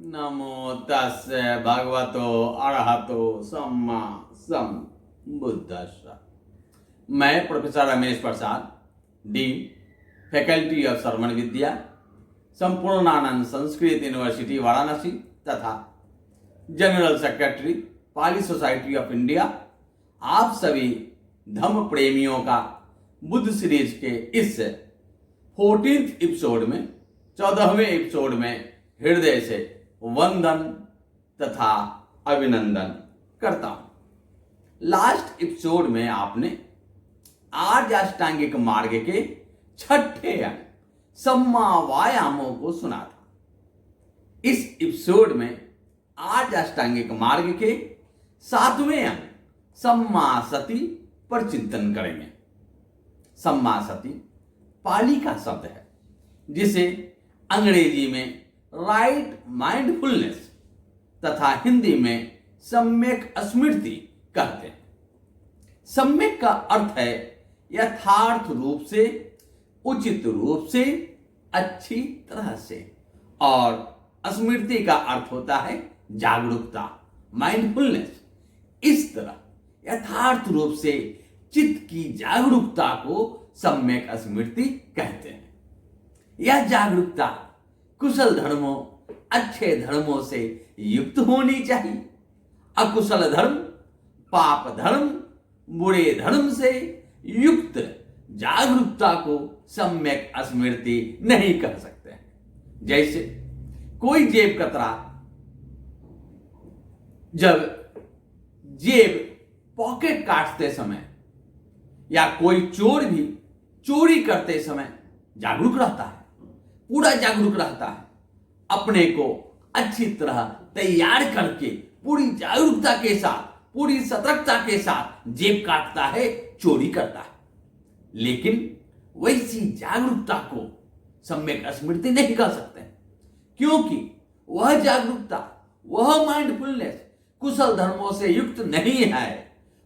नमो तस् भगवतो अरहतो सम्मा सम्बुद्धस्स। मैं professor Ramesh Prasad, dean, faculty of Shravan Vidya, Sampurnanand Sanskrit university Varanasi तथा general secretary Pali society of India, आप सभी धम्म प्रेमियों का बुद्ध सीरीज के इस 14th एपिसोड में 14वें एपिसोड में हृदय से वंदन तथा अभिनंदन करता हूं। लास्ट एपिसोड में आपने आर्य अष्टांगिक मार्ग के छठे अंग सम्मा वायामों को सुना था। इस एपिसोड में आर्य अष्टांगिक मार्ग के 7वें अंग सम्मा सति पर चिंतन करेंगे। सम्मा सति पाली का शब्द है जिसे अंग्रेजी में राइट माइंडफुलनेस तथा हिंदी में सम्यक स्मृति कहते हैं। सम्यक का अर्थ है यथार्थ रूप से, उचित रूप से, अच्छी तरह से, और स्मृति का अर्थ होता है जागरूकता, माइंडफुलनेस। इस तरह यथार्थ रूप से चित्त की जागरूकता को सम्यक स्मृति कहते हैं। यह जागरूकता कुशल धर्मों, अच्छे धर्मों से युक्त होनी चाहिए। अकुशल धर्म, पाप धर्म, बुरे धर्म से युक्त जागरूकता को सम्यक स्मृति नहीं कह सकते हैं। जैसे कोई जेब कतरा जब जेब पॉकेट काटते समय या कोई चोर भी चोरी करते समय जागरूक रहता है, पूरा जागरूक रहता है, अपने को अच्छी तरह तैयार करके पूरी जागरूकता के साथ, पूरी सतर्कता के साथ जेब काटता है, चोरी करता है। लेकिन वैसी जागरूकता को सम्यक स्मृति नहीं कह सकते, क्योंकि वह जागरूकता, वह माइंडफुलनेस कुशल धर्मों से युक्त नहीं है।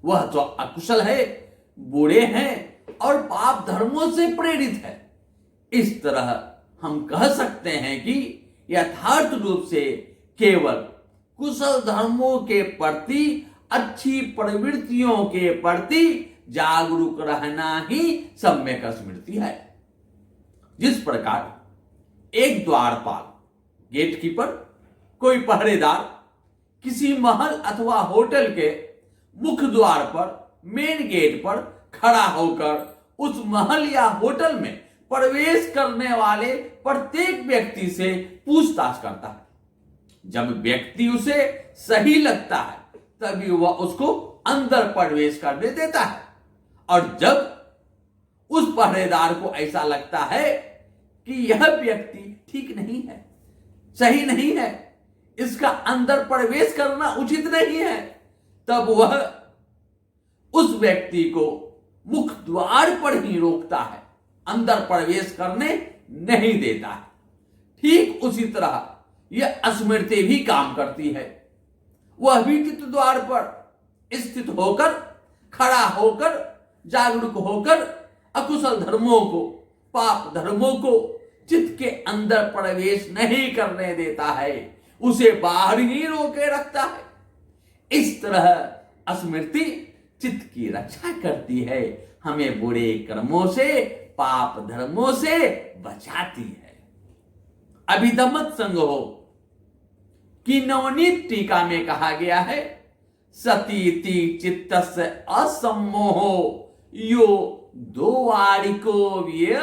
वह तो अकुशल है, बुरे हैं और पाप धर्मों से प्रेरित है। इस तरह हम कह सकते हैं कि यथार्थ रूप से केवल कुशल धर्मों के प्रति, अच्छी प्रवृत्तियों के प्रति जागरूक रहना ही सम्यक स्मृति है। जिस प्रकार एक द्वारपाल, गेटकीपर, कोई पहरेदार किसी महल अथवा होटल के मुख्य द्वार पर, मेन गेट पर खड़ा होकर उस महल या होटल में प्रवेश करने वाले प्रत्येक व्यक्ति से पूछताछ करता है। जब व्यक्ति उसे सही लगता है तभी वह उसको अंदर प्रवेश करने देता है, और जब उस पहरेदार को ऐसा लगता है कि यह व्यक्ति ठीक नहीं है, सही नहीं है, इसका अंदर प्रवेश करना उचित नहीं है, तब वह उस व्यक्ति को मुख्य द्वार पर ही रोकता है, अंदर प्रवेश करने नहीं देता है। ठीक उसी तरह यह स्मृति भी काम करती है। वह भी चित्त द्वार पर स्थित होकर, खड़ा होकर, जागरूक होकर अकुशल धर्मों को, पाप धर्मों को चित्त के अंदर प्रवेश नहीं करने देता है, उसे बाहर ही रोके रखता है। इस तरह स्मृति चित्त की रक्षा करती है, हमें बुरे कर्मों से, पाप धर्मों से बचाती है। अभिधम्मत संग्रह की नवनीत टीका में कहा गया है, सतीति चित्तस्य असम्मोहो यो द्वारिको व्यय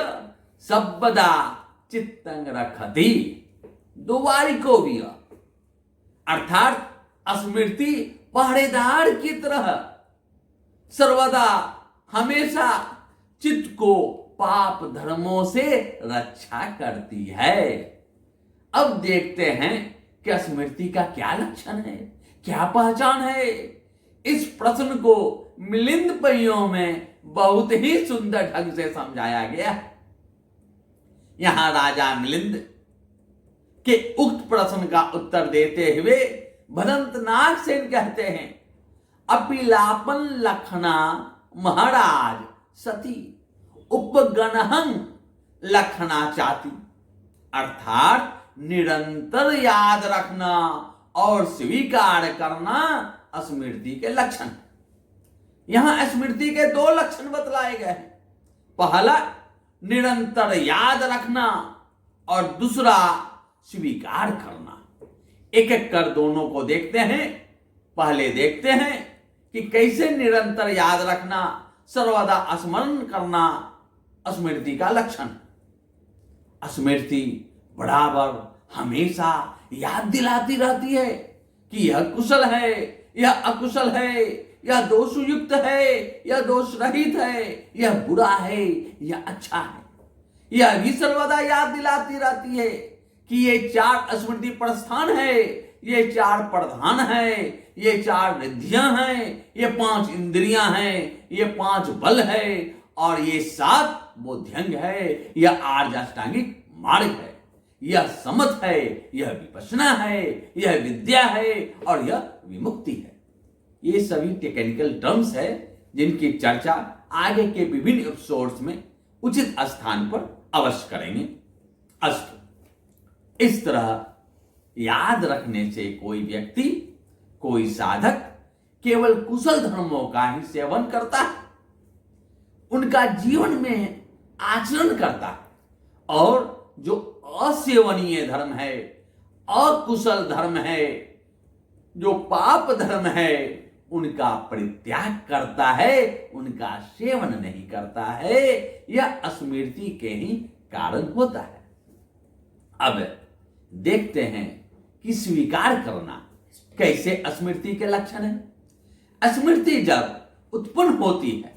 सबदा चित्तं रखति। द्वारिको व्यय अर्थात स्मृति पहरेदार की तरह सर्वदा, हमेशा चित्त को पाप धर्मों से रक्षा करती है। अब देखते हैं कि स्मृति का क्या लक्षण है, क्या पहचान है। इस प्रश्न को मिलिंद पहियों में बहुत ही सुंदर ढंग से समझाया गया है। यहां राजा मिलिंद के उक्त प्रश्न का उत्तर देते हुए भदंतनाथ सेन कहते हैं, अपिलापन लखना महाराज सती उपगणहं लखना चाहती। अर्थात निरंतर याद रखना और स्वीकार करना स्मृति के लक्षण। यहां स्मृति के दो लक्षण बतलाए गए हैं। पहला निरंतर याद रखना और दूसरा स्वीकार करना। एक एक कर दोनों को देखते हैं। पहले देखते हैं कि कैसे निरंतर याद रखना, सर्वदा स्मरण करना स्मृति का लक्षण। स्मृति बराबर हमेशा याद दिलाती रहती है कि यह कुशल है, यह अकुशल है, यह दोषयुक्त है, यह दोष रहित है, यह बुरा है, यह अच्छा है। यह भी सर्वदा याद दिलाती रहती है कि ये चार स्मृति प्रस्थान है, ये चार प्रधान है, ये चार रिद्धियां हैं, ये पांच इंद्रियां हैं, ये पांच बल है और ये सात बोध्यंग है। यह आर्य अष्टांगिक मार्ग है, यह समत है, यह विपश्यना है, यह विद्या है और यह विमुक्ति है। ये सभी टेक्निकल टर्म्स है जिनकी चर्चा आगे के विभिन्न एपिसोड्स में उचित स्थान पर अवश्य करेंगे। अस्तु, इस तरह याद रखने से कोई व्यक्ति, कोई साधक केवल कुशल धर्मों का ही सेवन करता है, उनका जीवन में आचरण करता है, और जो असेवनीय धर्म है, अकुशल धर्म है, जो पाप धर्म है, उनका परित्याग करता है, उनका सेवन नहीं करता है। यह स्मृति के ही कारण होता है। अब देखते हैं कि स्वीकार करना कैसे स्मृति के लक्षण है। स्मृति जब उत्पन्न होती है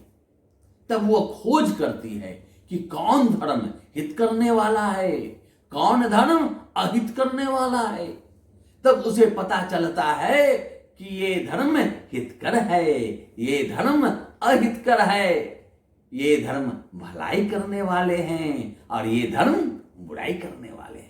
तब वो खोज करती है कि कौन धर्म हित करने वाला है, कौन धर्म अहित करने वाला है। तब उसे पता चलता है कि ये धर्म हितकर है, ये धर्म अहितकर है, ये धर्म भलाई करने वाले हैं और ये धर्म बुराई करने वाले हैं।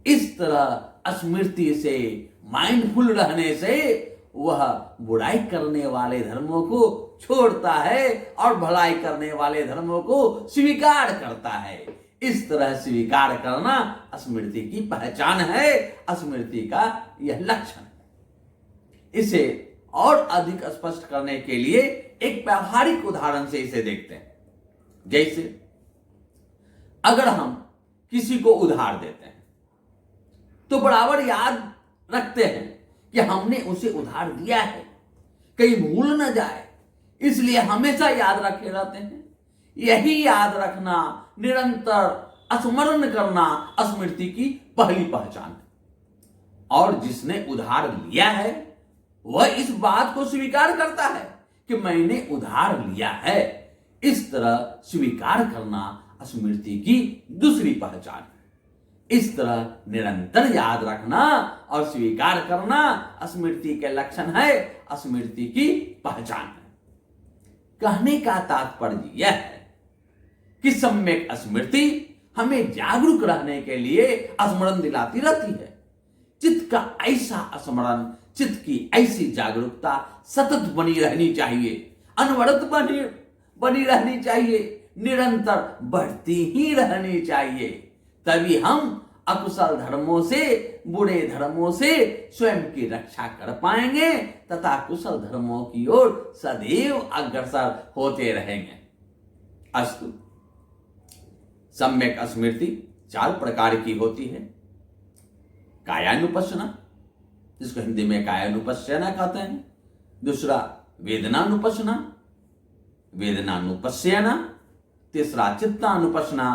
इस तरह स्मृति से, माइंडफुल रहने से वह बुराई करने वाले धर्मों को छोड़ता है और भलाई करने वाले धर्मों को स्वीकार करता है। इस तरह स्वीकार करना स्मृति की पहचान है, स्मृति का यह लक्षण है। इसे और अधिक स्पष्ट करने के लिए एक व्यवहारिक उदाहरण से इसे देखते हैं। जैसे अगर हम किसी को उधार देते हैं तो बराबर याद रखते हैं कि हमने उसे उधार दिया है, कहीं भूल न जाए, इसलिए हमेशा याद रखे रहते हैं। यही याद रखना, निरंतर स्मरण करना स्मृति की पहली पहचान है। और जिसने उधार लिया है वह इस बात को स्वीकार करता है कि मैंने उधार लिया है। इस तरह स्वीकार करना स्मृति की दूसरी पहचान है। इस तरह निरंतर याद रखना और स्वीकार करना स्मृति के लक्षण है, स्मृति की पहचान है। कहने का तात्पर्य यह है कि सम्यक स्मृति हमें जागरूक रहने के लिए स्मरण दिलाती रहती है। चित्त का ऐसा स्मरण, चित्त की ऐसी जागरूकता सतत बनी रहनी चाहिए, अनवरत बनी रहनी चाहिए, निरंतर बढ़ती ही रहनी चाहिए। तभी हम अकुशल धर्मों से, बुरे धर्मों से स्वयं की रक्षा कर पाएंगे तथा कुशल धर्मों की ओर सदैव अग्रसर होते रहेंगे। अस्तु, सम्यक स्मृति 4 प्रकार की होती है। कायानुपश्यना, जिसको हिंदी में कायानुपश्यना कहते हैं। दूसरा वेदनानुपश्यना, वेदनानुपश्यना। तीसरा चित्तानुपश्यना,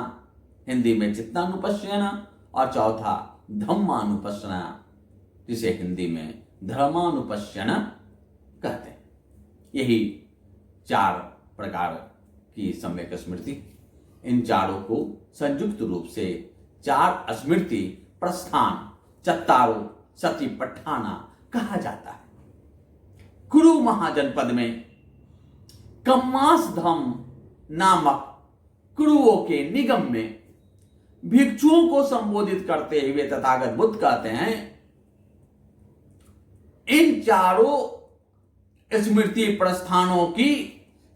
हिंदी में चित्तानुपश्यना। और चौथा धम्मानुपश्यना, जिसे हिंदी में धर्मानुपश्यना कहते हैं। यही 4 प्रकार की सम्यक स्मृति। इन चारों को संयुक्त रूप से 4 स्मृति प्रस्थान चत्तारो सतिपट्ठाना कहा जाता है। कुरु महाजनपद में कम्मासधम नामक कुरुओं के निगम में भिक्षुओं को संबोधित करते हुए तथागत बुद्ध कहते हैं, इन चारों स्मृति प्रस्थानों की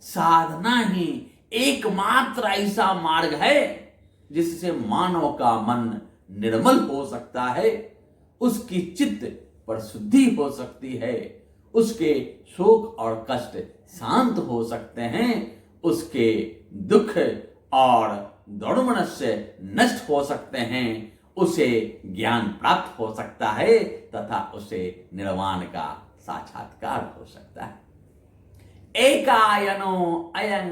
साधना ही एकमात्र ऐसा मार्ग है जिससे मानव का मन निर्मल हो सकता है, उसकी चित्त पर शुद्धि हो सकती है, उसके शोक और कष्ट शांत हो सकते हैं, उसके दुख और दौड़मनस्य नष्ट हो सकते हैं, उसे ज्ञान प्राप्त हो सकता है तथा उसे निर्वाण का साक्षात्कार हो सकता है। एकायनो अयं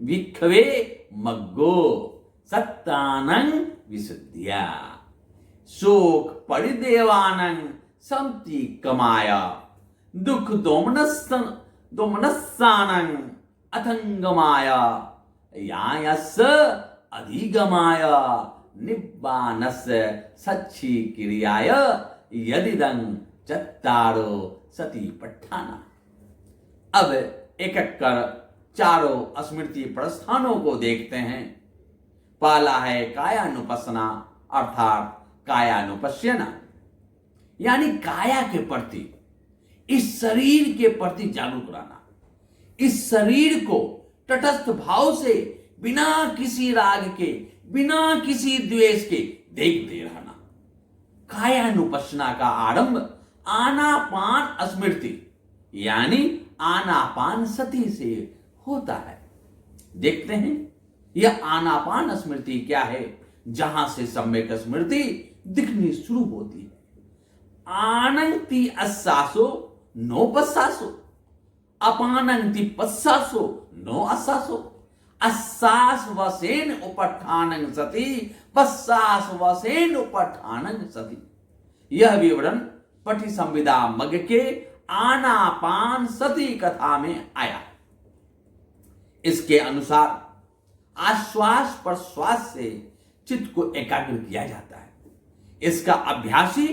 विख्वे मग्गो सत्तानं विशुद्ध्या शोक परिदेवानं संति कमाय दुख दोमनस्सानं अथंगमाय यायस अधिगमाय निब्बानस्य सच्ची क्रियाय यदिदं चत्तारो सती पठाना। अब एक एक कर चारों स्मृति प्रस्थानों को देखते हैं। पहला है कायानुपस्सना अर्थात कायानुपश्यना, यानी काया के प्रति, इस शरीर के प्रति जागरूक रहना, इस शरीर को तटस्थ भाव से बिना किसी राग के, बिना किसी द्वेष के देखते रहना। कायानुपस्सना का आरंभ आनापान स्मृति यानी आनापान सती से होता है। देखते हैं यह आनापान स्मृति क्या है, जहां से सम्यक स्मृति दिखनी शुरू होती है। आनंति अस्सासो नो पस्सासो, अपानंति पस्सासो नो अस्सासो, अस्सास वसेन उपठानं सति, पस्सास वसेन उपठानं सति। यह विवरण पठि संविदा मग्ग के आनापान सती कथा में आया। इसके अनुसार आश्वास प्रश्वास से चित्त को एकाग्र किया जाता है। इसका अभ्यासी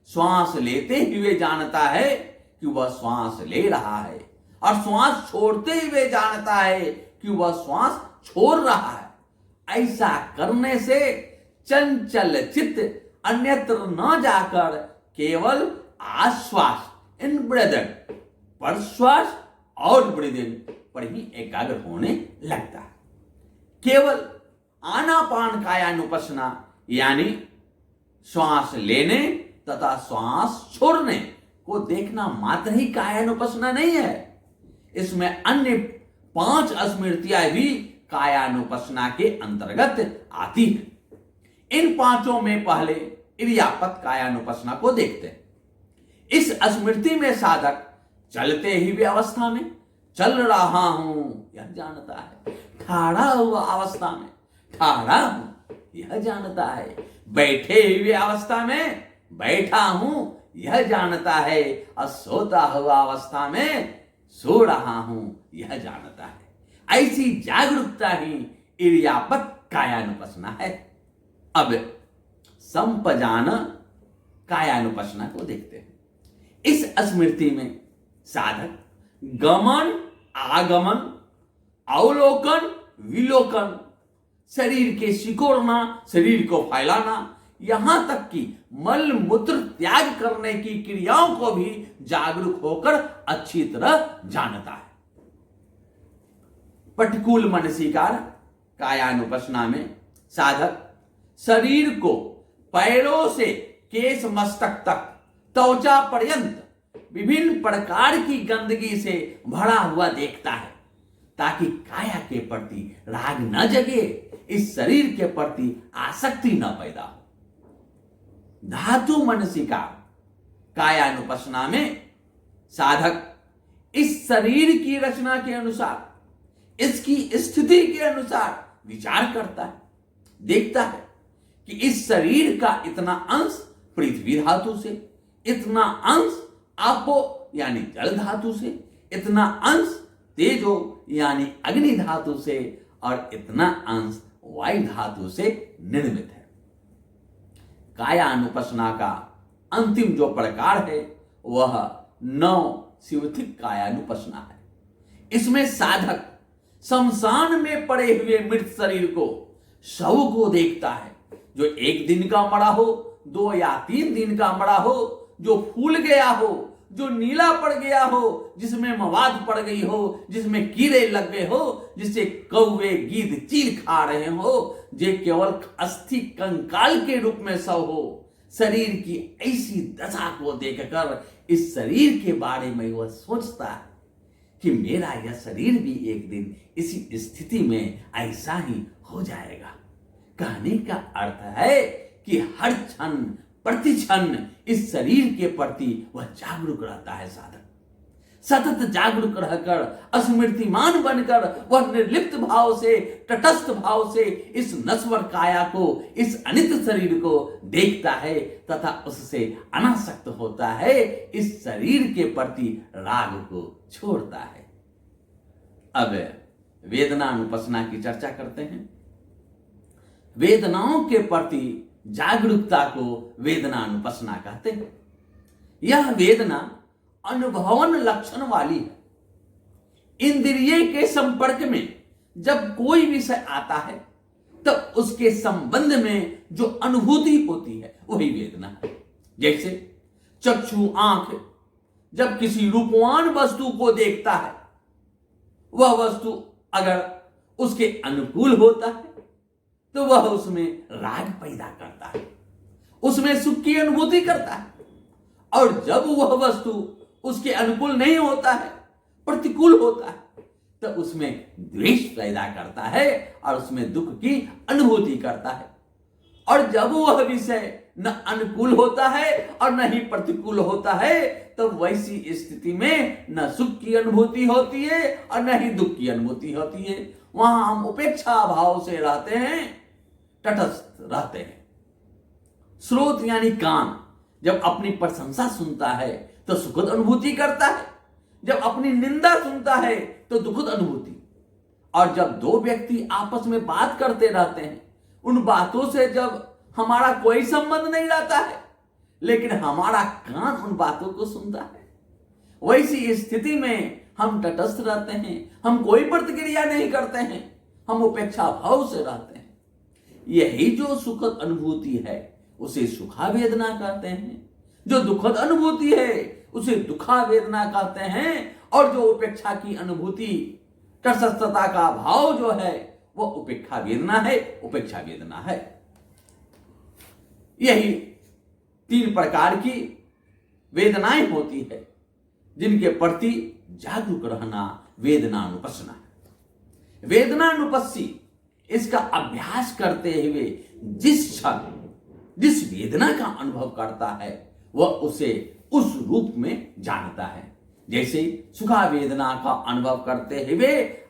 श्वास लेते हुए जानता है कि वह श्वास ले रहा है और श्वास छोड़ते हुए जानता है कि वह श्वास छोड़ रहा है। ऐसा करने से चंचल चित्त अन्यत्र न जाकर केवल आश्वास इन ब्रीदिंग, प्रश्वास और ब्रीदिंग पर ही एकाग्र होने लगता है। केवल आनापान कायानुपस्सना यानी श्वास लेने तथा श्वास छोड़ने को देखना मात्र ही कायानुपस्सना नहीं है। इसमें अन्य 5 स्मृतियां भी कायानुपस्सना के अंतर्गत आती है। इन 5 में पहले इरियापत कायानुपस्सना को देखते हैं। इस स्मृति में साधक चलते हुए अवस्था में चल रहा हूं यह जानता है, ठाड़ा हुआ अवस्था में ठाड़ा हूं यह जानता है, बैठे हुए अवस्था में बैठा हूं यह जानता है और सोता हुआ अवस्था में सो रहा हूं यह जानता है। ऐसी जागरूकता ही इरियापत कायानुपस्सना है। अब संपजान कायानुपस्सना को देखते हैं। इस स्मृति में साधक गमन आगमन, अवलोकन विलोकन, शरीर के सिकोड़ना, शरीर को फैलाना, यहां तक कि मल मूत्र त्याग करने की क्रियाओं को भी जागरूक होकर अच्छी तरह जानता है। प्रतिकूल मनसीकार कायानुपस्सना में साधक शरीर को पैरों से केश मस्तक तक त्वचा पर्यंत विभिन्न प्रकार की गंदगी से भरा हुआ देखता है, ताकि काया के प्रति राग न जगे, इस शरीर के प्रति आसक्ति न पैदा हो। धातु मनसिका कायानुपस्सना में साधक इस शरीर की रचना के अनुसार, इसकी स्थिति के अनुसार विचार करता है, देखता है कि इस शरीर का इतना अंश पृथ्वी धातु से, इतना अंश आपो यानी जल धातु से, इतना अंश तेजो यानी अग्नि धातु से और इतना अंश वायु धातु से निर्मित है। कायानुपस्सना का अंतिम जो प्रकार है वह 9 शिवथिक कायानुपस्सना है। इसमें साधक शमशान में पड़े हुए मृत शरीर को, शव को देखता है, जो 1 दिन का मरा हो, 2 या 3 दिन का मरा हो, जो फूल गया हो, जो नीला पड़ गया हो, जिसमें मवाद पड़ गई हो, जिसमें कीड़े लग गए हो, जिसे कौवे गीद चील खा रहे हो, जे केवल अस्थि कंकाल के रूप में सब हो। शरीर की ऐसी दशा को देखकर इस शरीर के बारे में वह सोचता है कि मेरा यह शरीर भी एक दिन इसी स्थिति में ऐसा ही हो जाएगा। कहने का अर्थ है कि हर क्षण प्रति क्षण इस शरीर के प्रति वह जागरूक रहता है। साधक सतत जागरूक रहकर स्मृतिमान बनकर वह निर्लिप्त भाव से, तटस्थ भाव से इस नश्वर काया को, इस अनित शरीर को देखता है तथा उससे अनासक्त होता है। इस शरीर के प्रति राग को छोड़ता है। अब वेदनानुपसना की चर्चा करते हैं। वेदनाओं के प्रति जागरूकता को वेदनानुपसना कहते हैं। यह वेदना अनुभवन लक्षण वाली है। इंद्रिय के संपर्क में जब कोई विषय आता है तब उसके संबंध में जो अनुभूति होती है वही वेदना है। जैसे चक्षु आंख जब किसी रूपवान वस्तु को देखता है, वह वस्तु अगर उसके अनुकूल होता है तो वह उसमें राग पैदा करता है, उसमें सुख की अनुभूति करता है। और जब वह वस्तु उसके अनुकूल नहीं होता है, प्रतिकूल होता है, तो उसमें द्वेष पैदा करता है और उसमें दुख की अनुभूति करता है। और जब वह विषय न अनुकूल होता है और न ही प्रतिकूल होता है, तो वैसी स्थिति में न सुख की अनुभूति होती है और न ही दुख की अनुभूति होती है। वहां हम उपेक्षा भाव से रहते हैं, तटस्थ रहते हैं। स्रोत यानी कान जब अपनी प्रशंसा सुनता है तो सुखद अनुभूति करता है, जब अपनी निंदा सुनता है तो दुखद अनुभूति। और जब दो व्यक्ति आपस में बात करते रहते हैं, उन बातों से जब हमारा कोई संबंध नहीं रहता है लेकिन हमारा कान उन बातों को सुनता है, वैसी स्थिति में हम तटस्थ रहते हैं, हम कोई प्रतिक्रिया नहीं करते हैं, हम उपेक्षा भाव से रहते हैं। यही जो सुखद अनुभूति है उसे सुखा वेदना कहते हैं, जो दुखद अनुभूति है उसे दुखा वेदना कहते हैं, और जो उपेक्षा की अनुभूति, तटस्थता का भाव जो है वो उपेक्षा वेदना है, उपेक्षा वेदना है। यही तीन प्रकार की वेदनाएं होती है जिनके प्रति जागरूक रहना वेदनानुपसना है। वेदनानुपस्सी इसका अभ्यास करते हुए जिस क्षण जिस वेदना का अनुभव करता है वह उसे उस रूप में जानता है। जैसे सुखा वेदना का अनुभव करते हुए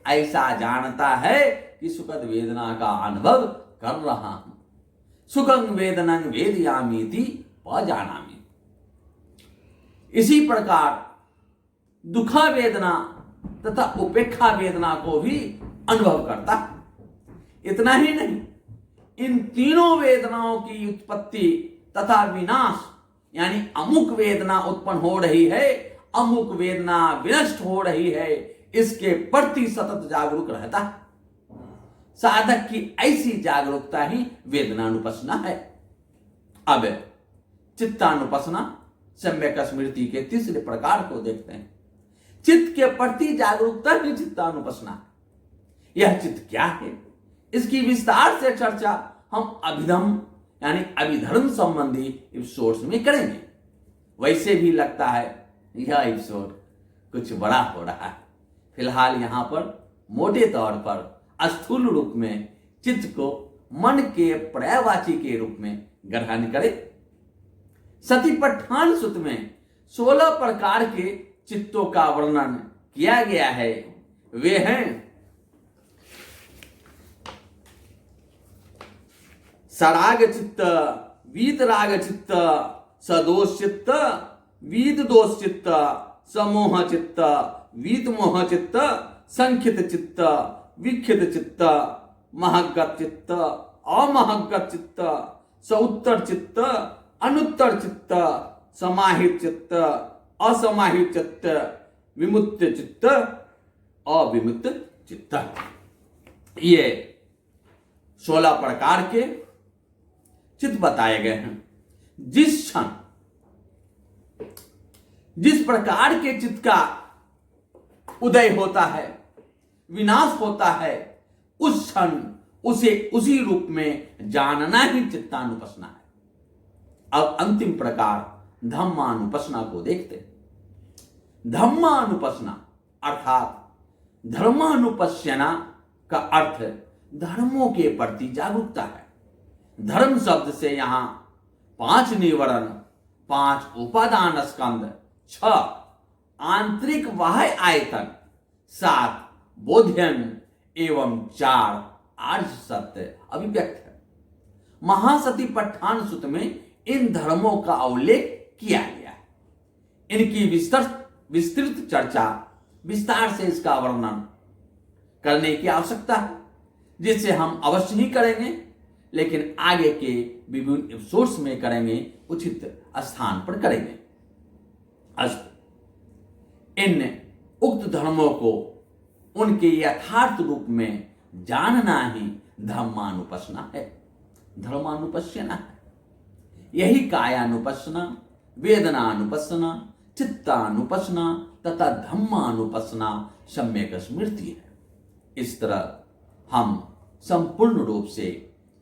ऐसा जानता है कि सुखद वेदना का अनुभव कर रहा हूं। सुखं वेदनं वेदयामीति पजानामि। इसी प्रकार दुखा वेदना तथा उपेक्षा वेदना को भी अनुभव करता है। इतना ही नहीं, इन तीनों वेदनाओं की उत्पत्ति तथा विनाश, यानी अमुक वेदना उत्पन्न हो रही है, अमुक वेदना विनष्ट हो रही है, इसके प्रति सतत जागरूक रहता है। साधक की ऐसी जागरूकता ही वेदनानुपसना है। अब चित्तानुपसना सम्यक स्मृति के तीसरे प्रकार को देखते हैं। चित्त के प्रति जागरूकता ही चित्तानुपसना है। यह चित्त क्या है, इसकी विस्तार से चर्चा हम अभिधम यानी अभिधर्म संबंधी एपिसोड्स में करेंगे। वैसे भी लगता है यह एपिसोड कुछ बड़ा हो रहा है। फिलहाल यहां पर मोटे तौर पर स्थूल रूप में चित्त को मन के पर्यायवाची के रूप में ग्रहण करें। सतिपट्ठान सूत्र में 16 प्रकार के चित्तों का वर्णन किया गया है। वे हैं सराग चित्त, वीतराग चित्त, सदोष चित्त, वीत दोष चित्त, समोह चित्त, वीत मोह चित्त, संखित चित्त, विखित चित्त, महगत चित्त, अमहगत चित्त, सउत्तर चित्त, अनुत्तर चित्त, समाहित चित्त, असमाहित चित्त, विमुक्त चित्त, अविमुक्त चित्त। ये 16 प्रकार के चित्त बताए गए हैं। जिस क्षण जिस प्रकार के चित्त का उदय होता है, विनाश होता है, उस क्षण उसे उसी रूप में जानना ही चित्तानुपसना है। अब अंतिम प्रकार धम्मानुपसना को देखते हैं। धम्मानुपसना अर्थात धर्मानुपश्यना का अर्थ धर्मों के प्रति जागरूकता है। धर्म शब्द से यहां 5 निवरण, 5 उपादान स्कंद, 6 आंतरिक बाह्य आयतन, 7 बोध्यन एवं 4 आर्य सत्य अभिव्यक्त है। महासतिपट्ठान सूत में इन धर्मों का उल्लेख किया गया है। इनकी विस्तृत चर्चा, विस्तार से इसका वर्णन करने की आवश्यकता है, जिसे हम अवश्य ही करेंगे, लेकिन आगे के विभिन्न एपिसोड्स में करेंगे, उचित स्थान पर करेंगे। इन उक्त धर्मों को उनके यथार्थ रूप में जानना ही धर्मानुपसना है, धर्मानुपश्यना है। यही कायानुपसना, वेदनानुपसना, चित्तानुपसना तथा धम्मानुपसना सम्यक स्मृति है। इस तरह हम संपूर्ण रूप से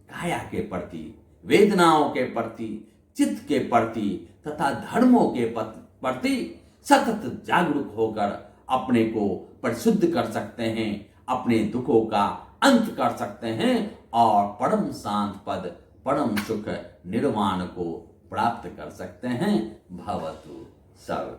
काया के प्रति, वेदनाओं के प्रति, चित्त के प्रति तथा धर्मों के प्रति सतत जागरूक होकर अपने को परिशुद्ध कर सकते हैं, अपने दुखों का अंत कर सकते हैं और परम शांत पद, परम सुख निर्वाण को प्राप्त कर सकते हैं। भवतु सर्व